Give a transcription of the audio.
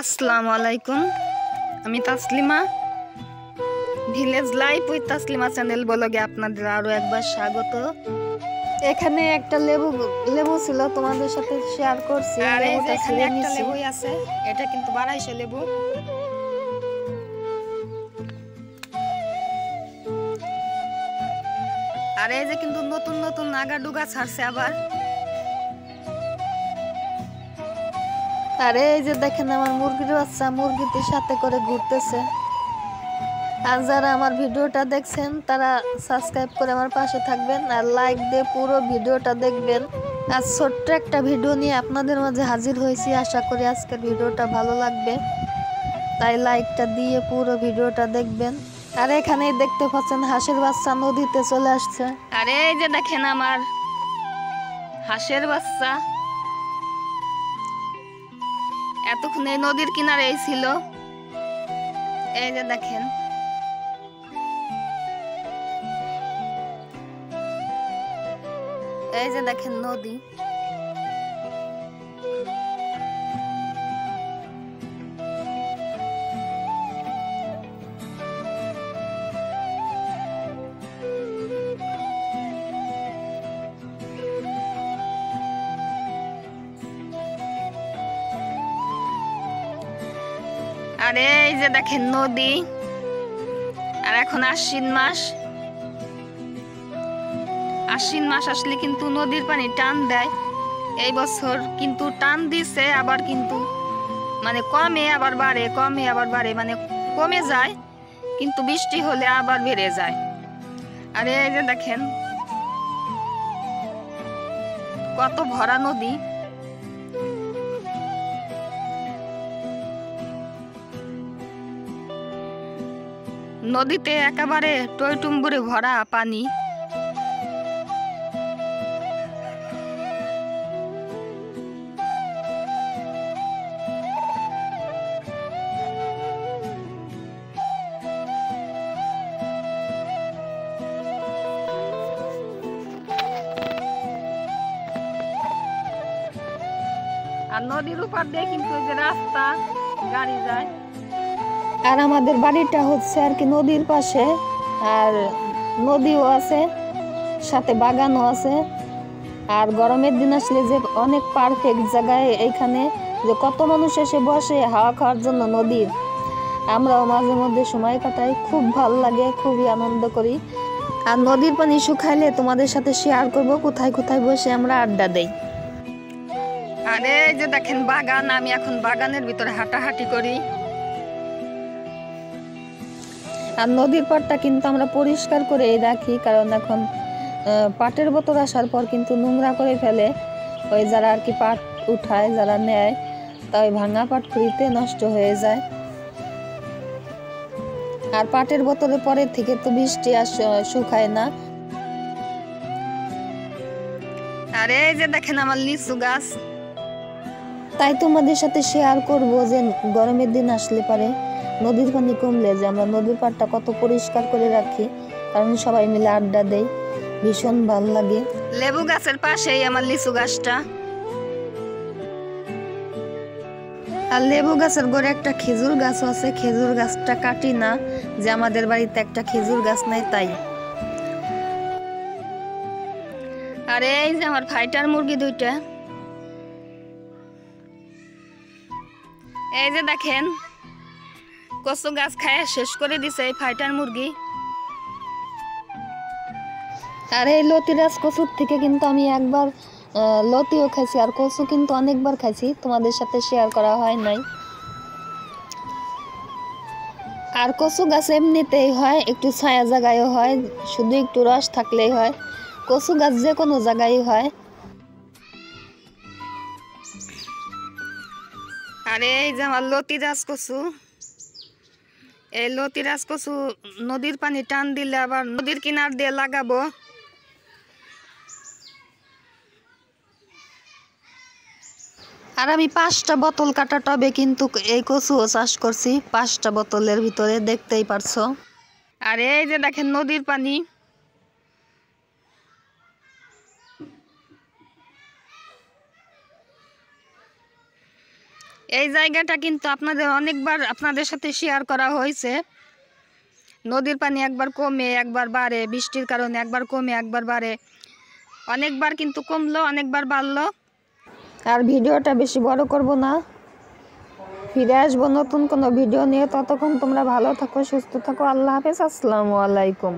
আসসালামু আলাইকুম। আমি Taslima, village life with Taslima channel ব্লগে আপনাদের আরো একবার স্বাগত। এখানে একটা লেবু ছিল, তোমাদের সাথে শেয়ার করছি। আর এই যে এখানে একটা লেবুই আছে, এটা কিন্তু 2200 লেবু। আর এই যে কিন্তু নতুন নতুন নাগা ডুগা ছাড়ছে আবার। আর এই যে দেখেন আমার মুরগির বাচ্চা মুরগিটির সাথে করে ঘুরতেছে। আর যারা আমার ভিডিওটা দেখছেন তারা সাবস্ক্রাইব করে আমার পাশে থাকবেন আর লাইক দিয়ে পুরো ভিডিওটা দেখবেন। আর ছোট্ট একটা ভিডিও নিয়ে আপনাদের মাঝে হাজির হয়েছি, আশা করি আজকের ভিডিওটা ভালো লাগবে, তাই লাইকটা দিয়ে পুরো ভিডিওটা দেখবেন। আর এখানেই দেখতে পাচ্ছেন হাঁসের বাচ্চা নদীতে চলে আসছে। আর এই যে দেখেন আমার হাঁসের বাচ্চা এতক্ষণ এই নদীর কিনারেই ছিল। এই যে দেখেন, এই যে দেখেন নদী। আর এই যে দেখেন নদী। আর এখন আশ্বিন মাস আসলে কিন্তু নদীর পানি টান দেয়। এই বছর কিন্তু টান দিছে, আবার কিন্তু মানে কমে আবার বাড়ে, কমে আবার বাড়ে, মানে কমে যায় কিন্তু বৃষ্টি হলে আবার বেড়ে যায়। আর এই যে দেখেন কত ভরা নদী। নদীতে একেবারে টইটুম্বুরে ভরা পানি। আর নদীর উপর দিয়ে কিন্তু ওই যে রাস্তা, গাড়ি যায়। আর আমাদের বাড়িটা হচ্ছে আর কি নদীর পাশে, আর নদীও আছে, সাথে বাগানও আছে। আর গরমের দিন আসলে যে অনেক পারফেক্ট জায়গায়, এইখানে যে কত মানুষ এসে বসে হাওয়া খাওয়ার জন্য নদীর। আমরাও মাঝে মধ্যে সময় কাটাই, খুব ভালো লাগে, খুবই আনন্দ করি। আর নদীর পানি শুকাইলে তোমাদের সাথে শেয়ার করব কোথায় কোথায় বসে আমরা আড্ডা দেই। আর এই যে দেখেন বাগান, আমি এখন বাগানের ভিতরে হাঁটাহাঁটি করি। আর নদীর পাড়টা কিন্তু আমরা পরিষ্কার করে রাখি, কারণ এখন পাটের বোতল আসার পর কিন্তু নোংরা করে ফেলে ওই যারা আর কি পাট উঠায়, যারা নেয়, তাই ভাঙা পাট খুঁড়িতে নষ্ট হয়ে যায়। আর পাটের বোতলে পরের থেকে তো বৃষ্টি আর শুকায় না। আর এই যে দেখেন আমার লিচু গাছ। তাই তোমাদের সাথে শেয়ার করব যে গরমের দিন আসলে পারে নদীর পানি কমলে যে আমরা নদীর পাড়টা কত পরিষ্কার করে রাখি, কারণ সবাই মিলে আড্ডা দেই, ভীষণ ভালো লাগে। লেবু গাছের পাশেই আমার লিচু গাছটা। আর লেবু গাছের গোড়ে একটা খেজুর গাছ আছে, খেজুর গাছটা কাটি না, যে আমাদের বাড়িতে একটা খেজুর গাছ নাই তাই। আর এই যে আমার ফাইটার মুরগি দুইটা। এই যে দেখেন কচু গাছ খায় শেষ করে দিছে এই ফাইটার মুরগি। আর এই লতিরাজ কচুর থেকে কিন্তু আমি একবার লতিও খাইছি, আর কচু কিন্তু অনেকবার খাইছি, তোমাদের সাথে শেয়ার করা হয় নাই। আর কচু গাছ এমনিতেই হয়, একটু ছায়া জায়গায়ও হয়, শুধু একটু রস থাকলেই হয়। কচু গাছ যে কোনো জায়গায় হয়। আর এই যে আমার লতিরাজ কচু, এই লতিরাজ কচু নদীর পানি টান দিলে আবার নদীর কিনার দিয়ে লাগাবো। আর আমি 5টা বোতল কাটা টবে কিন্তু এই কচুও চাষ করছি, 5টা বোতলের ভিতরে, দেখতেই পারছো। আর এই যে দেখেন নদীর পানি। এই জায়গাটা কিন্তু অনেকবার আপনাদের সাথে শেয়ার করা হয়েছে। নদীর পানি একবার কমে একবার বাড়ে, বৃষ্টির কারণে একবার কমে একবার বাড়ে, অনেকবার কিন্তু কমলো, অনেকবার বাড়লো। আর ভিডিওটা বেশি বড় করব না, ফিরে আসবো নতুন কোনো ভিডিও নিয়ে। ততক্ষণ তোমরা ভালো থাকো, সুস্থ থাকো। আল্লাহ হাফেজ, আসসালামু আলাইকুম।